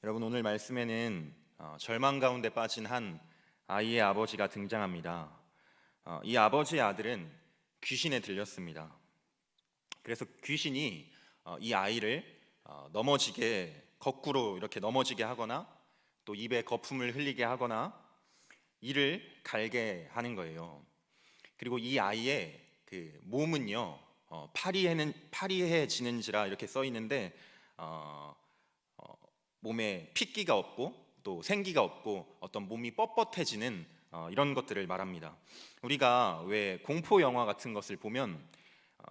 여러분, 오늘 말씀에는 절망 가운데 빠진 한 아이의 아버지가 등장합니다. 이 아버지의 아들은 귀신에 들렸습니다. 그래서 귀신이 이 아이를 거꾸로 이렇게 넘어지게 하거나 또 입에 거품을 흘리게 하거나 이를 갈게 하는 거예요. 그리고 이 아이의 그 몸은요, 파리해지는지라 이렇게 써 있는데 몸에 핏기가 없고 또 생기가 없고 어떤 몸이 뻣뻣해지는 이런 것들을 말합니다. 우리가 왜 공포 영화 같은 것을 보면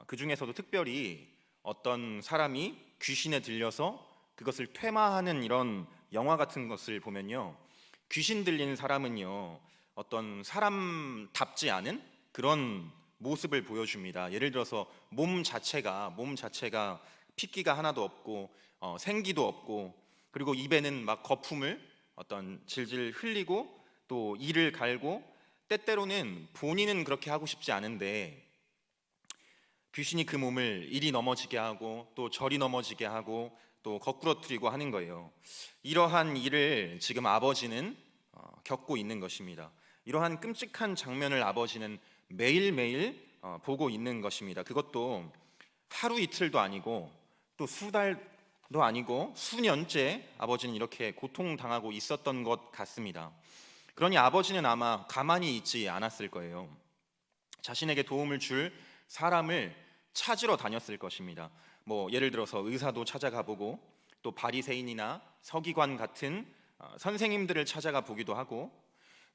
그 중에서도 특별히 어떤 사람이 귀신에 들려서 그것을 퇴마하는 이런 영화 같은 것을 보면요, 귀신 들린 사람은요 어떤 사람답지 않은 그런 모습을 보여줍니다. 예를 들어서 몸 자체가 핏기가 하나도 없고 생기도 없고, 그리고 입에는 막 거품을 어떤 질질 흘리고 또 이를 갈고, 때때로는 본인은 그렇게 하고 싶지 않은데 귀신이 그 몸을 이리 넘어지게 하고 또 저리 넘어지게 하고 또 거꾸러뜨리고 하는 거예요. 이러한 일을 지금 아버지는 겪고 있는 것입니다. 이러한 끔찍한 장면을 아버지는 매일매일 보고 있는 것입니다. 그것도 하루 이틀도 아니고 또 수달도 아니고 수년째 아버지는 이렇게 고통당하고 있었던 것 같습니다. 그러니 아버지는 아마 가만히 있지 않았을 거예요. 자신에게 도움을 줄 사람을 찾으러 다녔을 것입니다. 예를 들어서 의사도 찾아가 보고 또 바리새인이나 서기관 같은 선생님들을 찾아가 보기도 하고,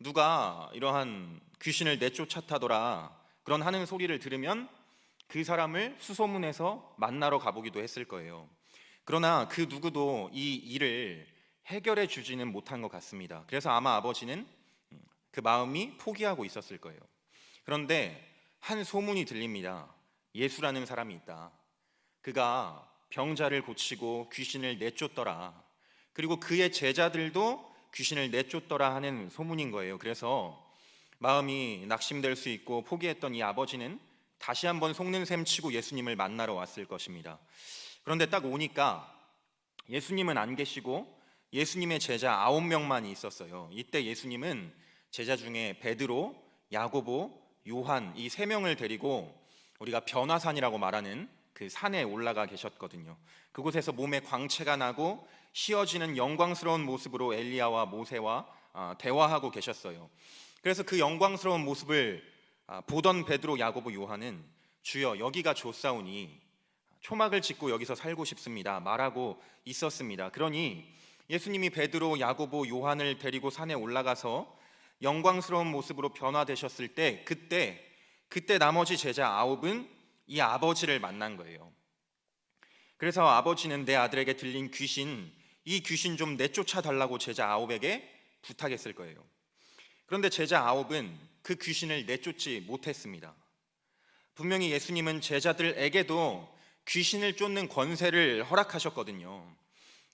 누가 이러한 귀신을 내쫓았다더라 그런 하는 소리를 들으면 그 사람을 수소문해서 만나러 가보기도 했을 거예요. 그러나 그 누구도 이 일을 해결해 주지는 못한 것 같습니다. 그래서 아마 아버지는 그 마음이 포기하고 있었을 거예요. 그런데 한 소문이 들립니다. 예수라는 사람이 있다. 그가 병자를 고치고 귀신을 내쫓더라. 그리고 그의 제자들도 귀신을 내쫓더라 하는 소문인 거예요. 그래서 마음이 낙심될 수 있고 포기했던 이 아버지는 다시 한번 속는 셈 치고 예수님을 만나러 왔을 것입니다. 그런데 딱 오니까 예수님은 안 계시고 예수님의 제자 9명만 있었어요. 이때 예수님은 제자 중에 베드로, 야고보, 요한 이 3명을 데리고 우리가 변화산이라고 말하는 그 산에 올라가 계셨거든요. 그곳에서 몸에 광채가 나고 휘어지는 영광스러운 모습으로 엘리야와 모세와 대화하고 계셨어요. 그래서 그 영광스러운 모습을 보던 베드로, 야고보, 요한은 주여 여기가 좋사오니 초막을 짓고 여기서 살고 싶습니다 말하고 있었습니다. 그러니 예수님이 베드로, 야고보, 요한을 데리고 산에 올라가서 영광스러운 모습으로 변화되셨을 때 그때 나머지 제자 9은 이 아버지를 만난 거예요. 그래서 아버지는 내 아들에게 들린 이 귀신 좀 내쫓아 달라고 제자 9에게 부탁했을 거예요. 그런데 제자 9은 그 귀신을 내쫓지 못했습니다. 분명히 예수님은 제자들에게도 귀신을 쫓는 권세를 허락하셨거든요.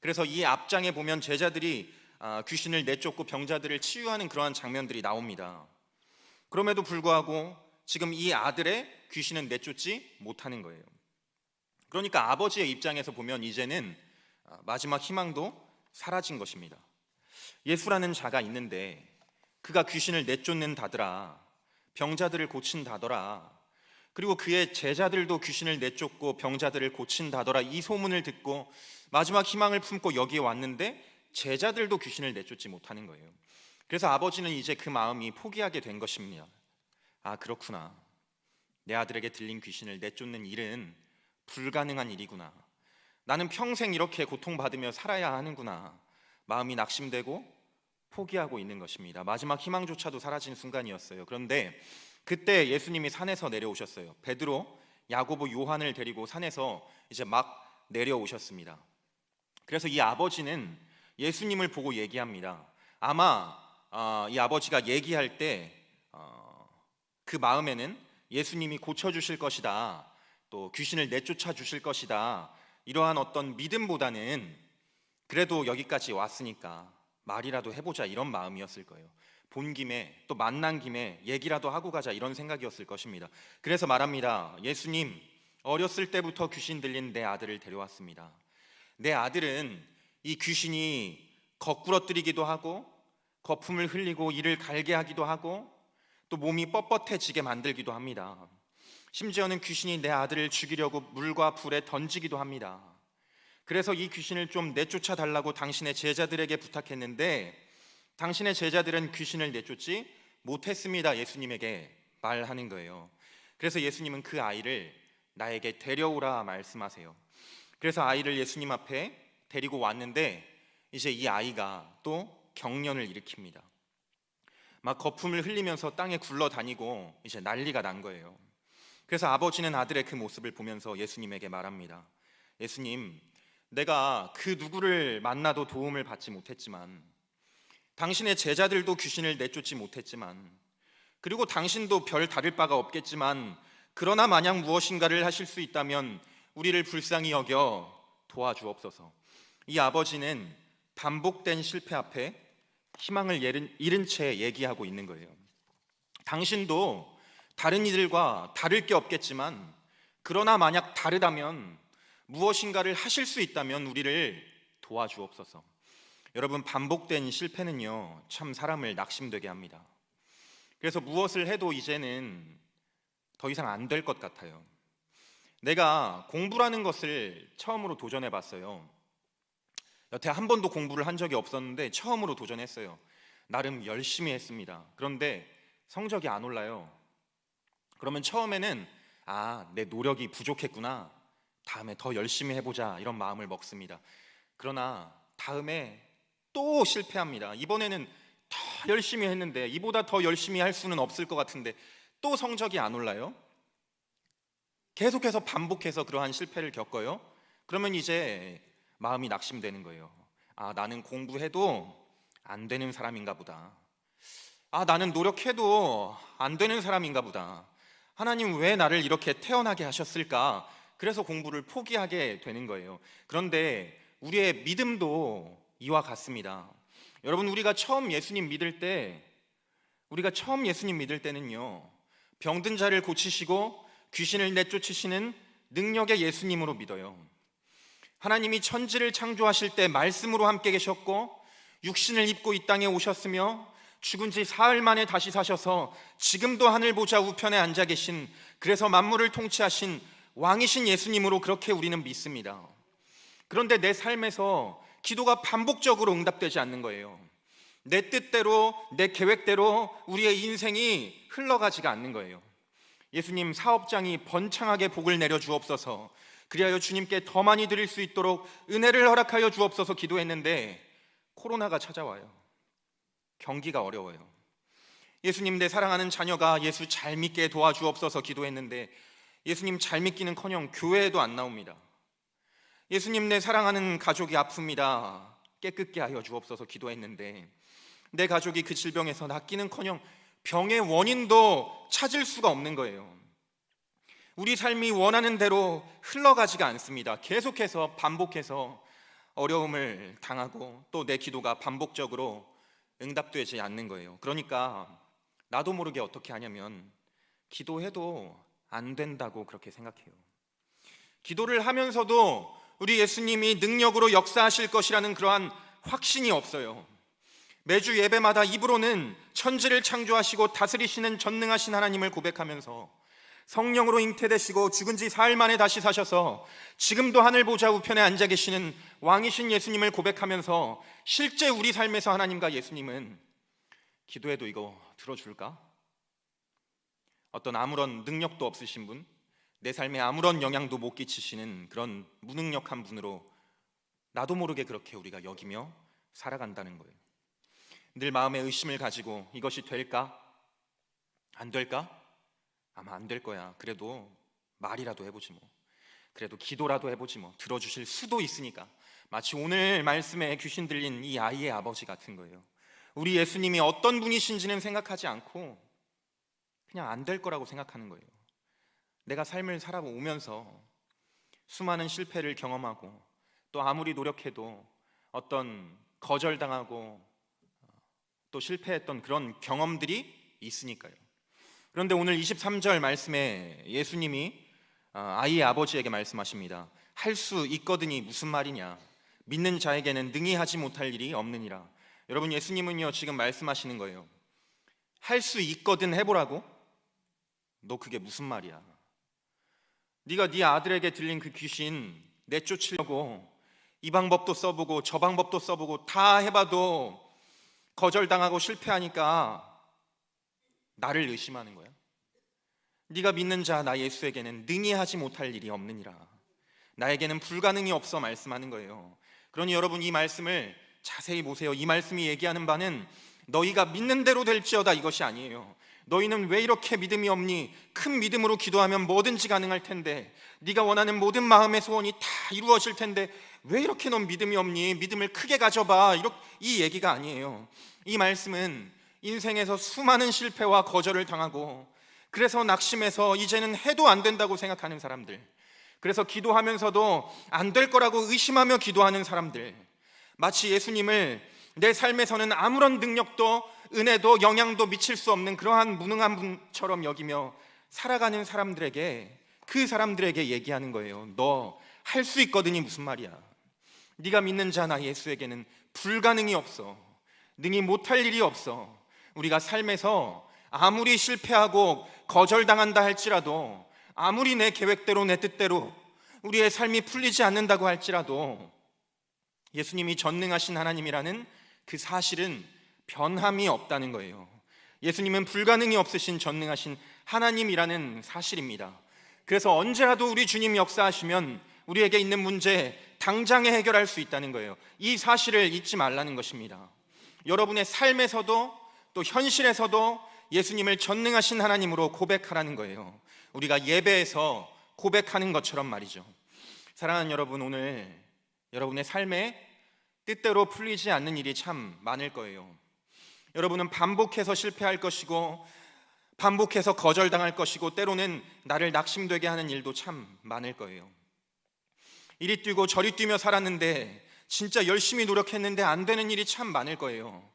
그래서 이 앞장에 보면 제자들이 귀신을 내쫓고 병자들을 치유하는 그러한 장면들이 나옵니다. 그럼에도 불구하고 지금 이 아들의 귀신은 내쫓지 못하는 거예요. 그러니까 아버지의 입장에서 보면 이제는 마지막 희망도 사라진 것입니다. 예수라는 자가 있는데 그가 귀신을 내쫓는다더라, 병자들을 고친다더라, 그리고 그의 제자들도 귀신을 내쫓고 병자들을 고친다더라, 이 소문을 듣고 마지막 희망을 품고 여기에 왔는데 제자들도 귀신을 내쫓지 못하는 거예요. 그래서 아버지는 이제 그 마음이 포기하게 된 것입니다. 그렇구나, 내 아들에게 들린 귀신을 내쫓는 일은 불가능한 일이구나, 나는 평생 이렇게 고통받으며 살아야 하는구나, 마음이 낙심되고 포기하고 있는 것입니다. 마지막 희망조차도 사라진 순간이었어요. 그런데 그때 예수님이 산에서 내려오셨어요. 베드로, 야고보, 요한을 데리고 산에서 이제 막 내려오셨습니다. 그래서 이 아버지는 예수님을 보고 얘기합니다. 아마 이 아버지가 얘기할 때 그 마음에는 예수님이 고쳐주실 것이다, 또 귀신을 내쫓아 주실 것이다, 이러한 어떤 믿음보다는 그래도 여기까지 왔으니까 말이라도 해보자, 이런 마음이었을 거예요. 본 김에 또 만난 김에 얘기라도 하고 가자, 이런 생각이었을 것입니다. 그래서 말합니다. 예수님, 어렸을 때부터 귀신 들린 내 아들을 데려왔습니다. 내 아들은 이 귀신이 거꾸러뜨리기도 하고 거품을 흘리고 이를 갈게 하기도 하고 또 몸이 뻣뻣해지게 만들기도 합니다. 심지어는 귀신이 내 아들을 죽이려고 물과 불에 던지기도 합니다. 그래서 이 귀신을 좀 내쫓아 달라고 당신의 제자들에게 부탁했는데 당신의 제자들은 귀신을 내쫓지 못했습니다. 예수님에게 말하는 거예요. 그래서 예수님은 그 아이를 나에게 데려오라 말씀하세요. 그래서 아이를 예수님 앞에 데리고 왔는데 이제 이 아이가 또 경련을 일으킵니다. 막 거품을 흘리면서 땅에 굴러다니고 이제 난리가 난 거예요. 그래서 아버지는 아들의 그 모습을 보면서 예수님에게 말합니다. 예수님, 내가 그 누구를 만나도 도움을 받지 못했지만 당신의 제자들도 귀신을 내쫓지 못했지만 그리고 당신도 별 다를 바가 없겠지만 그러나 만약 무엇인가를 하실 수 있다면 우리를 불쌍히 여겨 도와주옵소서. 이 아버지는 반복된 실패 앞에 희망을 잃은 채 얘기하고 있는 거예요. 당신도 다른 이들과 다를 게 없겠지만 그러나 만약 다르다면 무엇인가를 하실 수 있다면 우리를 도와주옵소서. 여러분, 반복된 실패는요 참 사람을 낙심되게 합니다. 그래서 무엇을 해도 이제는 더 이상 안 될 것 같아요. 내가 공부라는 것을 처음으로 도전해 봤어요. 여태 한 번도 공부를 한 적이 없었는데 처음으로 도전했어요. 나름 열심히 했습니다. 그런데 성적이 안 올라요. 그러면 처음에는 내 노력이 부족했구나, 다음에 더 열심히 해보자, 이런 마음을 먹습니다. 그러나 다음에 또 실패합니다. 이번에는 더 열심히 했는데 이보다 더 열심히 할 수는 없을 것 같은데 또 성적이 안 올라요. 계속해서 반복해서 그러한 실패를 겪어요. 그러면 이제 마음이 낙심되는 거예요. 나는 공부해도 안 되는 사람인가 보다. 나는 노력해도 안 되는 사람인가 보다. 하나님 왜 나를 이렇게 태어나게 하셨을까? 그래서 공부를 포기하게 되는 거예요. 그런데 우리의 믿음도 이와 같습니다. 여러분, 우리가 처음 예수님 믿을 때는요 병든 자를 고치시고 귀신을 내쫓으시는 능력의 예수님으로 믿어요. 하나님이 천지를 창조하실 때 말씀으로 함께 계셨고 육신을 입고 이 땅에 오셨으며 죽은 지 사흘 만에 다시 사셔서 지금도 하늘 보좌 우편에 앉아 계신, 그래서 만물을 통치하신 왕이신 예수님으로 그렇게 우리는 믿습니다. 그런데 내 삶에서 기도가 반복적으로 응답되지 않는 거예요. 내 뜻대로, 내 계획대로 우리의 인생이 흘러가지가 않는 거예요. 예수님, 사업장이 번창하게 복을 내려 주옵소서, 그리하여 주님께 더 많이 드릴 수 있도록 은혜를 허락하여 주옵소서 기도했는데 코로나가 찾아와요. 경기가 어려워요. 예수님, 내 사랑하는 자녀가 예수 잘 믿게 도와주옵소서 기도했는데 예수님, 잘 믿기는커녕 교회에도 안 나옵니다. 예수님, 내 사랑하는 가족이 아픕니다. 깨끗게 하여 주옵소서 기도했는데 내 가족이 그 질병에서 낫기는커녕 병의 원인도 찾을 수가 없는 거예요. 우리 삶이 원하는 대로 흘러가지가 않습니다. 계속해서 반복해서 어려움을 당하고 또 내 기도가 반복적으로 응답되지 않는 거예요. 그러니까 나도 모르게 어떻게 하냐면 기도해도 안 된다고 그렇게 생각해요. 기도를 하면서도 우리 예수님이 능력으로 역사하실 것이라는 그러한 확신이 없어요. 매주 예배마다 입으로는 천지를 창조하시고 다스리시는 전능하신 하나님을 고백하면서 성령으로 잉태되시고 죽은 지 사흘 만에 다시 사셔서 지금도 하늘 보좌 우편에 앉아 계시는 왕이신 예수님을 고백하면서 실제 우리 삶에서 하나님과 예수님은 기도해도 이거 들어줄까? 어떤 아무런 능력도 없으신 분, 내 삶에 아무런 영향도 못 끼치시는 그런 무능력한 분으로 나도 모르게 그렇게 우리가 여기며 살아간다는 거예요. 늘 마음에 의심을 가지고 이것이 될까? 안 될까? 아마 안 될 거야. 그래도 말이라도 해보지 뭐. 그래도 기도라도 해보지 뭐. 들어주실 수도 있으니까. 마치 오늘 말씀에 귀신 들린 이 아이의 아버지 같은 거예요. 우리 예수님이 어떤 분이신지는 생각하지 않고 그냥 안 될 거라고 생각하는 거예요. 내가 삶을 살아오면서 수많은 실패를 경험하고 또 아무리 노력해도 어떤 거절당하고 또 실패했던 그런 경험들이 있으니까요. 그런데 오늘 23절 말씀에 예수님이 아이의 아버지에게 말씀하십니다. 할 수 있거든이 무슨 말이냐? 믿는 자에게는 능히 하지 못할 일이 없느니라. 여러분, 예수님은요 지금 말씀하시는 거예요. 할 수 있거든 해보라고? 너 그게 무슨 말이야? 네가 네 아들에게 들린 그 귀신 내쫓으려고 이 방법도 써보고 저 방법도 써보고 다 해봐도 거절당하고 실패하니까 나를 의심하는 거야. 네가 믿는 자 나 예수에게는 능히 하지 못할 일이 없느니라. 나에게는 불가능이 없어 말씀하는 거예요. 그러니 여러분, 이 말씀을 자세히 보세요. 이 말씀이 얘기하는 바는 너희가 믿는 대로 될지어다 이것이 아니에요. 너희는 왜 이렇게 믿음이 없니? 큰 믿음으로 기도하면 뭐든지 가능할 텐데, 네가 원하는 모든 마음의 소원이 다 이루어질 텐데 왜 이렇게 넌 믿음이 없니? 믿음을 크게 가져봐. 이 얘기가 아니에요. 이 말씀은 인생에서 수많은 실패와 거절을 당하고 그래서 낙심해서 이제는 해도 안 된다고 생각하는 사람들, 그래서 기도하면서도 안 될 거라고 의심하며 기도하는 사람들, 마치 예수님을 내 삶에서는 아무런 능력도 은혜도 영향도 미칠 수 없는 그러한 무능한 분처럼 여기며 살아가는 사람들에게, 그 사람들에게 얘기하는 거예요. 너 할 수 있거든이 무슨 말이야? 네가 믿는 자 나 예수에게는 불가능이 없어. 능히 못할 일이 없어. 우리가 삶에서 아무리 실패하고 거절당한다 할지라도, 아무리 내 계획대로 내 뜻대로 우리의 삶이 풀리지 않는다고 할지라도 예수님이 전능하신 하나님이라는 그 사실은 변함이 없다는 거예요. 예수님은 불가능이 없으신 전능하신 하나님이라는 사실입니다. 그래서 언제라도 우리 주님이 역사하시면 우리에게 있는 문제 당장에 해결할 수 있다는 거예요. 이 사실을 잊지 말라는 것입니다. 여러분의 삶에서도 또 현실에서도 예수님을 전능하신 하나님으로 고백하라는 거예요. 우리가 예배에서 고백하는 것처럼 말이죠. 사랑하는 여러분, 오늘 여러분의 삶에 뜻대로 풀리지 않는 일이 참 많을 거예요. 여러분은 반복해서 실패할 것이고 반복해서 거절당할 것이고 때로는 나를 낙심되게 하는 일도 참 많을 거예요. 이리 뛰고 저리 뛰며 살았는데 진짜 열심히 노력했는데 안 되는 일이 참 많을 거예요.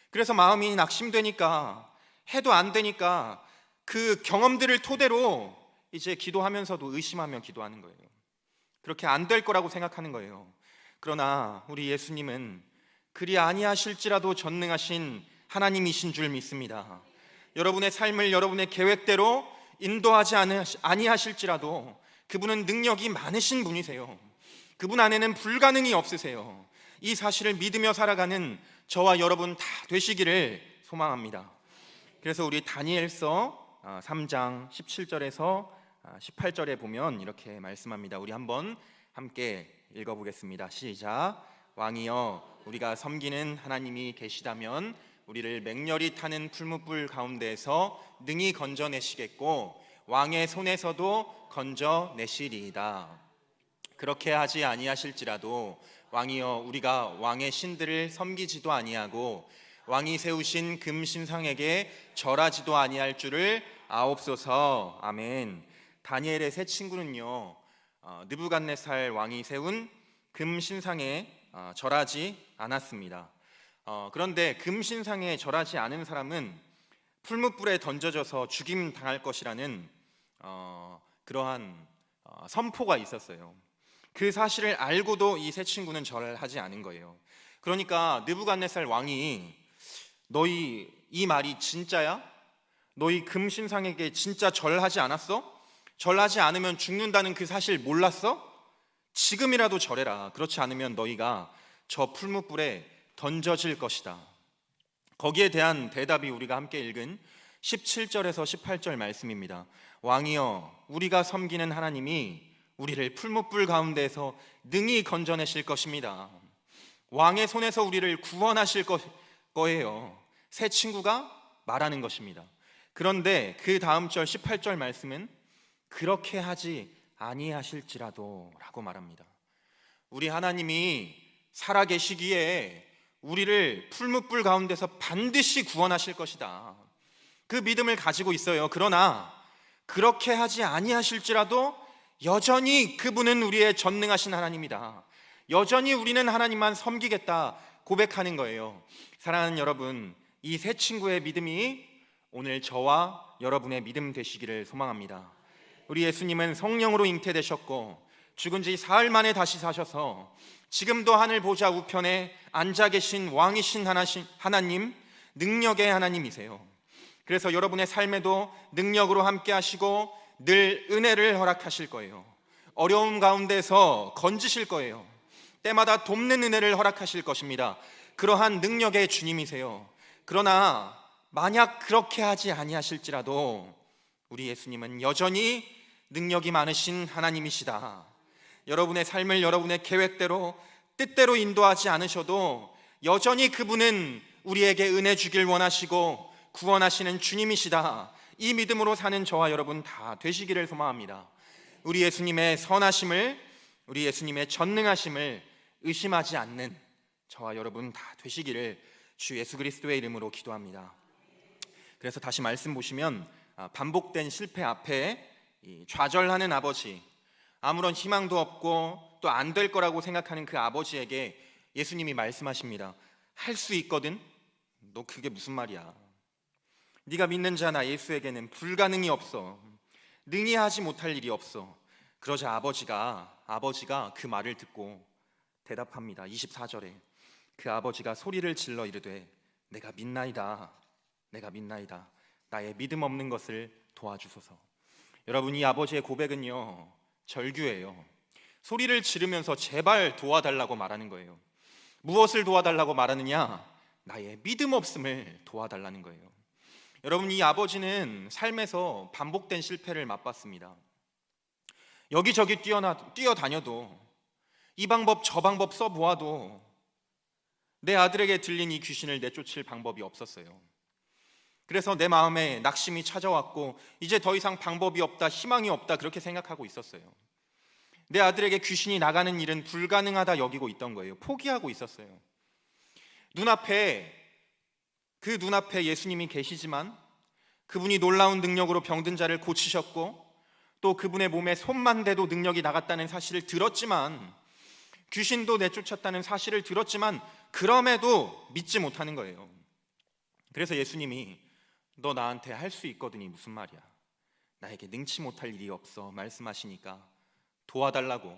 그래서 마음이 낙심되니까, 해도 안 되니까 그 경험들을 토대로 이제 기도하면서도 의심하며 기도하는 거예요. 그렇게 안 될 거라고 생각하는 거예요. 그러나 우리 예수님은 그리 아니하실지라도 전능하신 하나님이신 줄 믿습니다. 여러분의 삶을 여러분의 계획대로 인도하지 아니하실지라도 그분은 능력이 많으신 분이세요. 그분 안에는 불가능이 없으세요. 이 사실을 믿으며 살아가는 저와 여러분 다 되시기를 소망합니다. 그래서 우리 다니엘서 3장 17절에서 18절에 보면 이렇게 말씀합니다. 우리 한번 함께 읽어보겠습니다. 시작. 왕이여, 우리가 섬기는 하나님이 계시다면 우리를 맹렬히 타는 풀무불 가운데에서 능히 건져내시겠고 왕의 손에서도 건져내시리이다. 그렇게 하지 아니하실지라도 왕이여, 우리가 왕의 신들을 섬기지도 아니하고 왕이 세우신 금신상에게 절하지도 아니할 줄을 아옵소서. 아멘. 다니엘의 세 친구는요, 느부갓네살 왕이 세운 금신상에 절하지 않았습니다. 그런데 금신상에 절하지 않은 사람은 풀무불에 던져져서 죽임 당할 것이라는 그러한 선포가 있었어요. 그 사실을 알고도 이 세 친구는 절을 하지 않은 거예요. 그러니까 느부갓네살 왕이 너희 이 말이 진짜야? 너희 금신상에게 진짜 절하지 않았어? 절하지 않으면 죽는다는 그 사실 몰랐어? 지금이라도 절해라. 그렇지 않으면 너희가 저 풀무불에 던져질 것이다. 거기에 대한 대답이 우리가 함께 읽은 17절에서 18절 말씀입니다. 왕이여, 우리가 섬기는 하나님이 우리를 풀무불 가운데에서 능히 건져내실 것입니다. 왕의 손에서 우리를 구원하실 거예요. 세 친구가 말하는 것입니다. 그런데 그 다음 절 18절 말씀은 그렇게 하지 아니하실지라도 라고 말합니다. 우리 하나님이 살아계시기에 우리를 풀무불 가운데서 반드시 구원하실 것이다. 그 믿음을 가지고 있어요. 그러나 그렇게 하지 아니하실지라도 여전히 그분은 우리의 전능하신 하나님이다. 여전히 우리는 하나님만 섬기겠다 고백하는 거예요. 사랑하는 여러분, 이 세 친구의 믿음이 오늘 저와 여러분의 믿음 되시기를 소망합니다. 우리 예수님은 성령으로 잉태되셨고 죽은 지 사흘 만에 다시 사셔서 지금도 하늘 보좌 우편에 앉아 계신 왕이신 하나님, 능력의 하나님이세요. 그래서 여러분의 삶에도 능력으로 함께 하시고 늘 은혜를 허락하실 거예요. 어려움 가운데서 건지실 거예요. 때마다 돕는 은혜를 허락하실 것입니다. 그러한 능력의 주님이세요. 그러나 만약 그렇게 하지 아니하실지라도 우리 예수님은 여전히 능력이 많으신 하나님이시다. 여러분의 삶을 여러분의 계획대로 뜻대로 인도하지 않으셔도 여전히 그분은 우리에게 은혜 주길 원하시고 구원하시는 주님이시다. 이 믿음으로 사는 저와 여러분 다 되시기를 소망합니다. 우리 예수님의 선하심을, 우리 예수님의 전능하심을 의심하지 않는 저와 여러분 다 되시기를 주 예수 그리스도의 이름으로 기도합니다. 그래서 다시 말씀 보시면 반복된 실패 앞에 좌절하는 아버지, 아무런 희망도 없고 또 안 될 거라고 생각하는 그 아버지에게 예수님이 말씀하십니다. 할 수 있거든? 너 그게 무슨 말이야? 네가 믿는 자나 예수에게는 불가능이 없어. 능히 하지 못할 일이 없어. 그러자 아버지가 그 말을 듣고 대답합니다. 24절에 그 아버지가 소리를 질러 이르되 내가 믿나이다. 나의 믿음 없는 것을 도와주소서. 여러분, 이 아버지의 고백은요 절규예요. 소리를 지르면서 제발 도와달라고 말하는 거예요. 무엇을 도와달라고 말하느냐? 나의 믿음 없음을 도와달라는 거예요. 여러분, 이 아버지는 삶에서 반복된 실패를 맛봤습니다. 여기저기 뛰어다녀도 이 방법 저 방법 써보아도 내 아들에게 들린 이 귀신을 내쫓을 방법이 없었어요. 그래서 내 마음에 낙심이 찾아왔고 이제 더 이상 방법이 없다, 희망이 없다 그렇게 생각하고 있었어요. 내 아들에게 귀신이 나가는 일은 불가능하다 여기고 있던 거예요. 포기하고 있었어요. 그 눈앞에 예수님이 계시지만 그분이 놀라운 능력으로 병든 자를 고치셨고 또 그분의 몸에 손만 대도 능력이 나갔다는 사실을 들었지만, 귀신도 내쫓았다는 사실을 들었지만 그럼에도 믿지 못하는 거예요. 그래서 예수님이 너 나한테 할 수 있거든이 무슨 말이야? 나에게 능치 못할 일이 없어 말씀하시니까 도와달라고,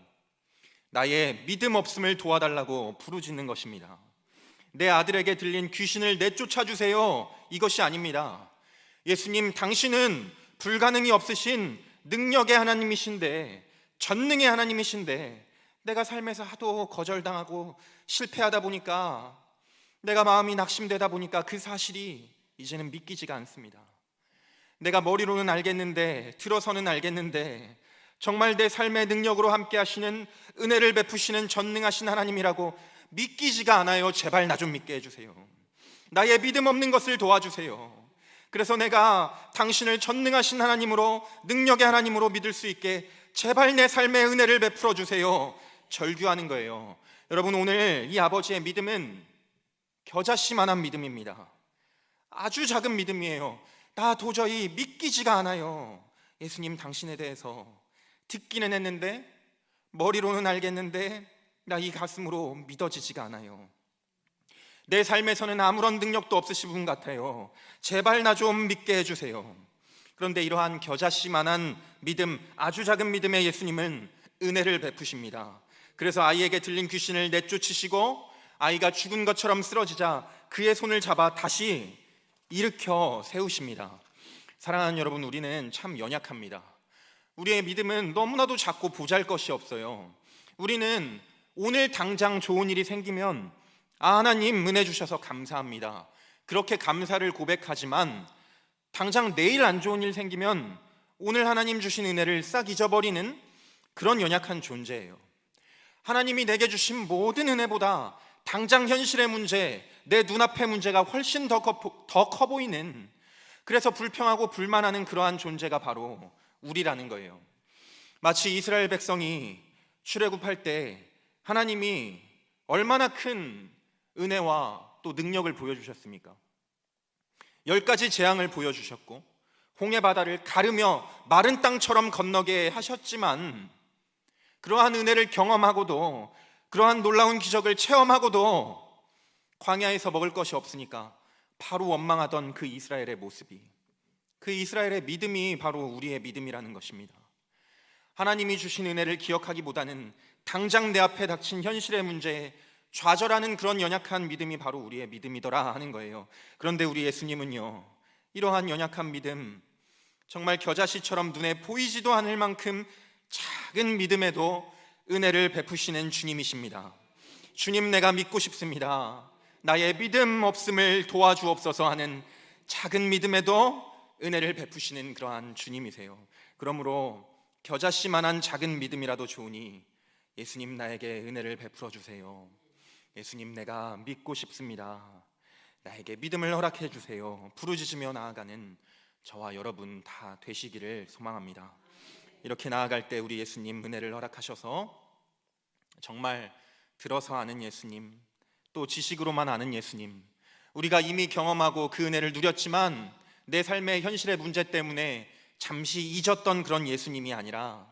나의 믿음 없음을 도와달라고 부르짖는 것입니다. 내 아들에게 들린 귀신을 내쫓아 주세요, 이것이 아닙니다. 예수님, 당신은 불가능이 없으신 능력의 하나님이신데, 전능의 하나님이신데 내가 삶에서 하도 거절당하고 실패하다 보니까, 내가 마음이 낙심되다 보니까 그 사실이 이제는 믿기지가 않습니다. 내가 머리로는 알겠는데, 들어서는 알겠는데 정말 내 삶의 능력으로 함께 하시는, 은혜를 베푸시는 전능하신 하나님이라고 믿기지가 않아요. 제발 나 좀 믿게 해주세요. 나의 믿음 없는 것을 도와주세요. 그래서 내가 당신을 전능하신 하나님으로, 능력의 하나님으로 믿을 수 있게 제발 내 삶에 은혜를 베풀어 주세요. 절규하는 거예요. 여러분, 오늘 이 아버지의 믿음은 겨자씨만한 믿음입니다. 아주 작은 믿음이에요. 나 도저히 믿기지가 않아요. 예수님, 당신에 대해서 듣기는 했는데, 머리로는 알겠는데 나 이 가슴으로 믿어지지가 않아요. 내 삶에서는 아무런 능력도 없으신 분 같아요. 제발 나 좀 믿게 해주세요. 그런데 이러한 겨자씨만한 믿음, 아주 작은 믿음의 예수님은 은혜를 베푸십니다. 그래서 아이에게 들린 귀신을 내쫓으시고 아이가 죽은 것처럼 쓰러지자 그의 손을 잡아 다시 일으켜 세우십니다. 사랑하는 여러분, 우리는 참 연약합니다. 우리의 믿음은 너무나도 작고 보잘것이 없어요. 우리는 오늘 당장 좋은 일이 생기면 하나님 은혜 주셔서 감사합니다, 그렇게 감사를 고백하지만 당장 내일 안 좋은 일 생기면 오늘 하나님 주신 은혜를 싹 잊어버리는 그런 연약한 존재예요. 하나님이 내게 주신 모든 은혜보다 당장 현실의 문제, 내 눈앞의 문제가 훨씬 더 커 보이는, 그래서 불평하고 불만하는 그러한 존재가 바로 우리라는 거예요. 마치 이스라엘 백성이 출애굽할 때 하나님이 얼마나 큰 은혜와 또 능력을 보여주셨습니까? 10가지 재앙을 보여주셨고 홍해 바다를 가르며 마른 땅처럼 건너게 하셨지만, 그러한 은혜를 경험하고도, 그러한 놀라운 기적을 체험하고도 광야에서 먹을 것이 없으니까 바로 원망하던 그 이스라엘의 모습이, 그 이스라엘의 믿음이 바로 우리의 믿음이라는 것입니다. 하나님이 주신 은혜를 기억하기보다는 당장 내 앞에 닥친 현실의 문제에 좌절하는 그런 연약한 믿음이 바로 우리의 믿음이더라 하는 거예요. 그런데 우리 예수님은요, 이러한 연약한 믿음, 정말 겨자씨처럼 눈에 보이지도 않을 만큼 작은 믿음에도 은혜를 베푸시는 주님이십니다. 주님, 내가 믿고 싶습니다. 나의 믿음 없음을 도와주옵소서 하는 작은 믿음에도 은혜를 베푸시는 그러한 주님이세요. 그러므로 겨자씨만한 작은 믿음이라도 좋으니 예수님, 나에게 은혜를 베풀어 주세요. 예수님, 내가 믿고 싶습니다. 나에게 믿음을 허락해 주세요. 부르짖으며 나아가는 저와 여러분 다 되시기를 소망합니다. 이렇게 나아갈 때 우리 예수님 은혜를 허락하셔서 정말 들어서 아는 예수님, 또 지식으로만 아는 예수님, 우리가 이미 경험하고 그 은혜를 누렸지만 내 삶의 현실의 문제 때문에 잠시 잊었던 그런 예수님이 아니라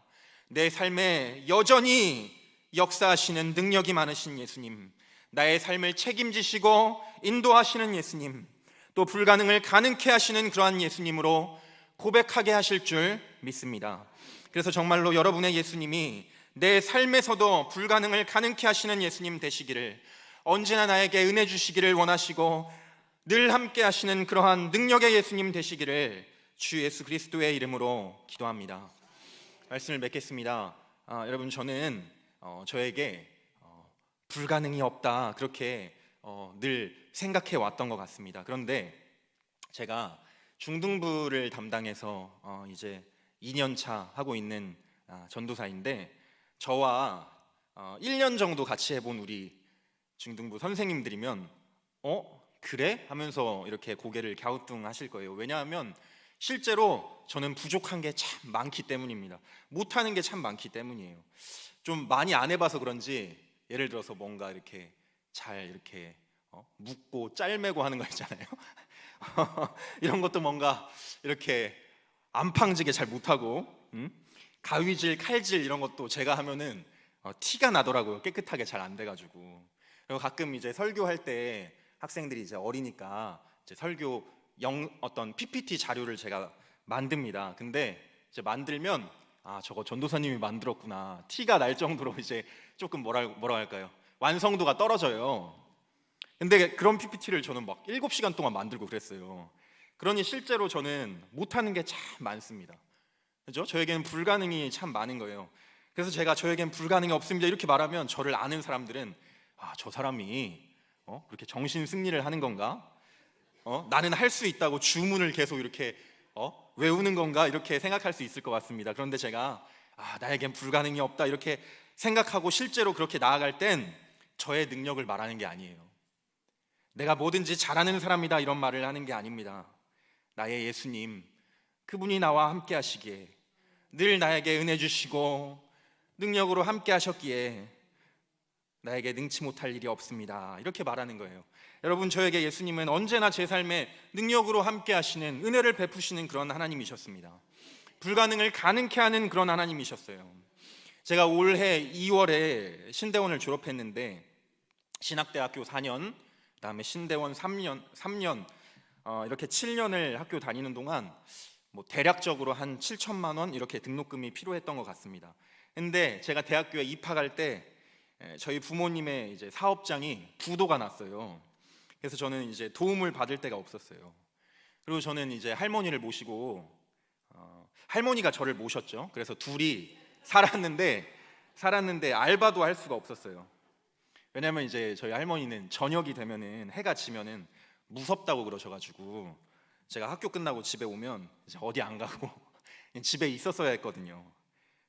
내 삶에 여전히 역사하시는 능력이 많으신 예수님, 나의 삶을 책임지시고 인도하시는 예수님, 또 불가능을 가능케 하시는 그러한 예수님으로 고백하게 하실 줄 믿습니다. 그래서 정말로 여러분의 예수님이 내 삶에서도 불가능을 가능케 하시는 예수님 되시기를, 언제나 나에게 은혜 주시기를 원하시고 늘 함께 하시는 그러한 능력의 예수님 되시기를 주 예수 그리스도의 이름으로 기도합니다. 말씀을 맺겠습니다. 여러분, 저는 저에게 불가능이 없다 그렇게 늘 생각해 왔던 것 같습니다. 그런데 제가 중등부를 담당해서 이제 2년 차 하고 있는 전도사인데, 저와 1년 정도 같이 해본 우리 중등부 선생님들이면 그래? 하면서 이렇게 고개를 갸우뚱하실 거예요. 왜냐하면 실제로 저는 부족한 게 참 많기 때문입니다. 못하는 게 참 많기 때문이에요. 좀 많이 안 해봐서 그런지, 예를 들어서 뭔가 이렇게 잘 이렇게 묶고 짤매고 하는 거 있잖아요. 이런 것도 뭔가 이렇게 안팡지게 잘 못하고, 가위질, 칼질 이런 것도 제가 하면은 티가 나더라고요. 깨끗하게 잘 안 돼가지고. 그리고 가끔 이제 설교할 때 학생들이 이제 어리니까 이제 설교 어떤 PPT 자료를 제가 만듭니다. 근데 이제 만들면 저거 전도사님이 만들었구나, 티가 날 정도로 이제 조금 뭐라 할까요? 완성도가 떨어져요. 근데 그런 PPT를 저는 막 7시간 동안 만들고 그랬어요. 그러니 실제로 저는 못하는 게 참 많습니다. 그죠? 저에게는 불가능이 참 많은 거예요. 그래서 제가 저에겐 불가능이 없습니다 이렇게 말하면, 저를 아는 사람들은 저 사람이 그렇게 정신 승리를 하는 건가? 나는 할 수 있다고 주문을 계속 이렇게 외우는 건가? 이렇게 생각할 수 있을 것 같습니다. 그런데 제가 나에겐 불가능이 없다 이렇게 생각하고 실제로 그렇게 나아갈 땐 저의 능력을 말하는 게 아니에요. 내가 뭐든지 잘하는 사람이다 이런 말을 하는 게 아닙니다. 나의 예수님, 그분이 나와 함께 하시기에, 늘 나에게 은혜 주시고 능력으로 함께 하셨기에 나에게 능치 못할 일이 없습니다 이렇게 말하는 거예요. 여러분, 저에게 예수님은 언제나 제 삶에 능력으로 함께 하시는, 은혜를 베푸시는 그런 하나님이셨습니다. 불가능을 가능케 하는 그런 하나님이셨어요. 제가 올해 2월에 신대원을 졸업했는데, 신학대학교 4년, 그다음에 신대원 3년 이렇게 7년을 학교 다니는 동안 대략적으로 한 7천만 원 이렇게 등록금이 필요했던 것 같습니다. 근데 제가 대학교에 입학할 때 저희 부모님의 이제 사업장이 부도가 났어요. 그래서 저는 이제 도움을 받을 데가 없었어요. 그리고 저는 이제 할머니를 모시고, 할머니가 저를 모셨죠. 그래서 둘이 살았는데 알바도 할 수가 없었어요. 왜냐면 이제 저희 할머니는 저녁이 되면은, 해가 지면은 무섭다고 그러셔가지고 제가 학교 끝나고 집에 오면 이제 어디 안 가고 집에 있었어야 했거든요.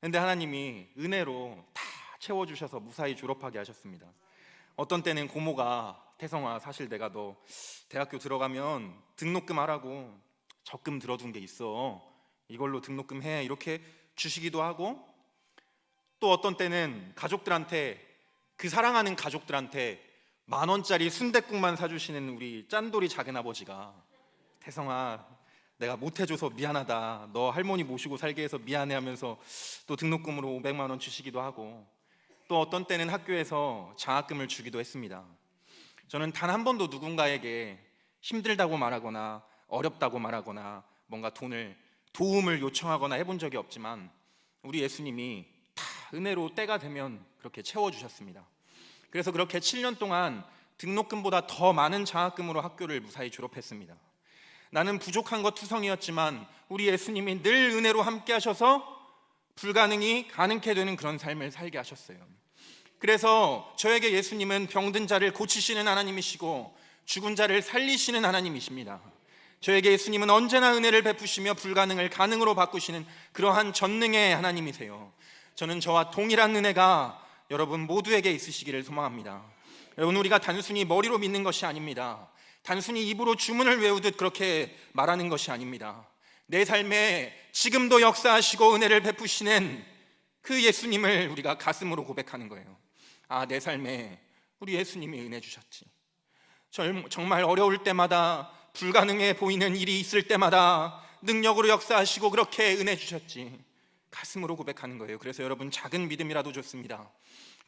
근데 하나님이 은혜로 다 채워주셔서 무사히 졸업하게 하셨습니다. 어떤 때는 고모가, 태성아, 사실 내가 너 대학교 들어가면 등록금 하라고 적금 들어둔 게 있어, 이걸로 등록금 해, 이렇게 주시기도 하고, 또 어떤 때는 가족들한테, 그 사랑하는 가족들한테 10,000원짜리 순댓국만 사주시는 우리 짠돌이 작은아버지가, 태성아, 내가 못해줘서 미안하다, 너 할머니 모시고 살게 해서 미안해 하면서 또 등록금으로 500만 원 주시기도 하고, 또 어떤 때는 학교에서 장학금을 주기도 했습니다. 저는 단 한 번도 누군가에게 힘들다고 말하거나 어렵다고 말하거나 뭔가 도움을 요청하거나 해본 적이 없지만, 우리 예수님이 다 은혜로 때가 되면 그렇게 채워주셨습니다. 그래서 그렇게 7년 동안 등록금보다 더 많은 장학금으로 학교를 무사히 졸업했습니다. 나는 부족한 것 투성이었지만 우리 예수님이 늘 은혜로 함께 하셔서 불가능이 가능케 되는 그런 삶을 살게 하셨어요. 그래서 저에게 예수님은 병든 자를 고치시는 하나님이시고 죽은 자를 살리시는 하나님이십니다. 저에게 예수님은 언제나 은혜를 베푸시며 불가능을 가능으로 바꾸시는 그러한 전능의 하나님이세요. 저는 저와 동일한 은혜가 여러분 모두에게 있으시기를 소망합니다. 여러분, 우리가 단순히 머리로 믿는 것이 아닙니다. 단순히 입으로 주문을 외우듯 그렇게 말하는 것이 아닙니다. 내 삶에 지금도 역사하시고 은혜를 베푸시는 그 예수님을 우리가 가슴으로 고백하는 거예요. 아, 내 삶에 우리 예수님이 은혜 주셨지. 정말 어려울 때마다, 불가능해 보이는 일이 있을 때마다 능력으로 역사하시고 그렇게 은혜 주셨지. 가슴으로 고백하는 거예요. 그래서 여러분, 작은 믿음이라도 좋습니다.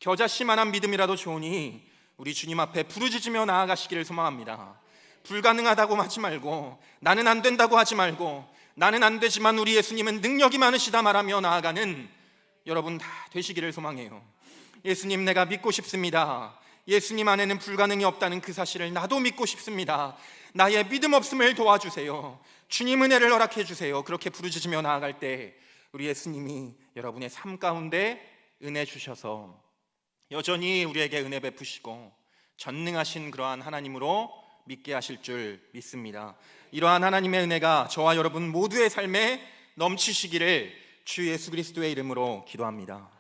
겨자씨만한 믿음이라도 좋으니 우리 주님 앞에 부르짖으며 나아가시기를 소망합니다. 불가능하다고 하지 말고, 나는 안 된다고 하지 말고, 나는 안 되지만 우리 예수님은 능력이 많으시다 말하며 나아가는 여러분 다 되시기를 소망해요. 예수님, 내가 믿고 싶습니다. 예수님 안에는 불가능이 없다는 그 사실을 나도 믿고 싶습니다. 나의 믿음 없음을 도와주세요. 주님 은혜를 허락해 주세요. 그렇게 부르짖으며 나아갈 때 우리 예수님이 여러분의 삶 가운데 은혜 주셔서 여전히 우리에게 은혜 베푸시고 전능하신 그러한 하나님으로 믿게 하실 줄 믿습니다. 이러한 하나님의 은혜가 저와 여러분 모두의 삶에 넘치시기를 주 예수 그리스도의 이름으로 기도합니다.